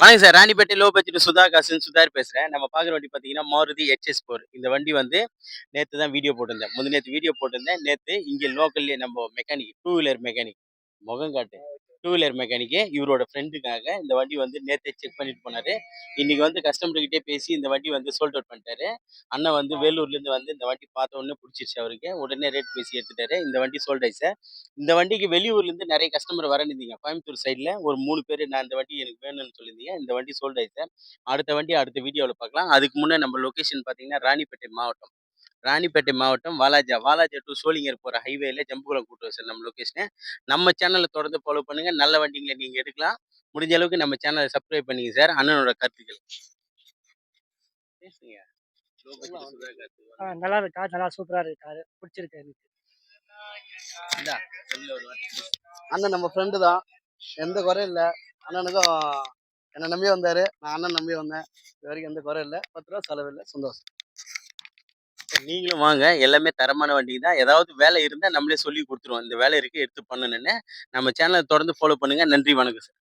வணக்கம் sir. Ranipet low budget Sudha காசுன்னு சுதார் பேசுறேன். நம்ம பார்க்குற வண்டி பார்த்தீங்கன்னா, மாருதி எக்ஸ்4. இந்த வண்டி வந்து நேத்து தான் வீடியோ போட்டிருந்தேன். முந்தாநேத்து வீடியோ போட்டிருந்தேன். நேத்து இங்க லோக்கல்லயே நம்ம மெக்கானிக், டூ வீலர் மெக்கானிக் முகம் காட்டு. டூ வீலர் மெக்கானிக்கு இவரோட ஃப்ரெண்டுக்காக இந்த வண்டி வந்து நேத்தே செக் பண்ணிட்டு போனாரு. இன்னைக்கு வந்து கஸ்டமர் கிட்டயே பேசி இந்த வண்டி வந்து சோல்ட் அவுட் பண்ணிட்டாரு. அண்ணன் வந்து வேலூர்லேருந்து வந்து இந்த வண்டி பார்த்த உடனே புடிச்சிருச்சு அவருக்கு. உடனே ரேட் பேசி எடுத்துட்டாரு. இந்த வண்டி சோல்ட் ஆயிடுச்சு சார். இந்த வண்டிக்கு வெளியூர்லேருந்து நெறைய கஸ்டமர் வரேன்னுருந்தீங்க. கோயம்புத்தூர் சைட்ல ஒரு 3 பேரு நான் இந்த வண்டி எனக்கு வேணும்னு சொல்லியிருந்தீங்க. இந்த வண்டி சோல்ட் ஆயிடுச்சு சார். அடுத்த வண்டி அடுத்த வீடியோல பார்க்கலாம். அதுக்கு முன்ன நம்ம லொகேஷன் பார்த்தீங்கன்னா, ராணிப்பேட்டை மாவட்டம். ராணிப்பேட்டை மாவட்டம் வாலாஜா டூ சோளிங்கர் போற ஹைவேல ஜம்புகுளம் கூட்டுறவு சார் நம்ம லொகேஷனு. நம்ம சேனல தொடர்ந்து ஃபாலோ பண்ணுங்க. நல்ல வண்டிங்கள நீங்க எடுக்கலாம். முடிஞ்ச அளவுக்கு நம்ம சேனல சப்ஸ்கிரைப் பண்ணிக்கங்க சார். அண்ணனோட கருத்துக்கள். பேசுங்க. லோ பட்ஜெட் சுதா காசு. நல்லா இருக்கா? நல்லா சூப்பரா இருக்கு காரு. புடிச்சிருக்கு எனக்கு. இந்தா சொல்ல ஒரு வார்த்தை பேசு. அண்ணன் நம்ம ஃப்ரெண்டு தான். எந்த குறையும் இல்ல. அண்ணனுக்கும் என்ன நம்பி வந்தாரு. நான் அண்ணன் நம்பி வந்தேன். இது வரைக்கும் எந்த குறையும் இல்ல. ரூ. 10 செலவில்ல. சந்தோஷம். நீங்களும் வாங்க. எல்லாமே தரமான வண்டி தான். ஏதாவது வேலை இருந்தா நம்மளே சொல்லி குடுத்துருவோம். இந்த வேலை இருக்கு எடுத்து பண்ணுங்கன்னு. நம்ம சேனல தொடர்ந்து ஃபாலோ பண்ணுங்க. நன்றி, வணக்கம் சார்.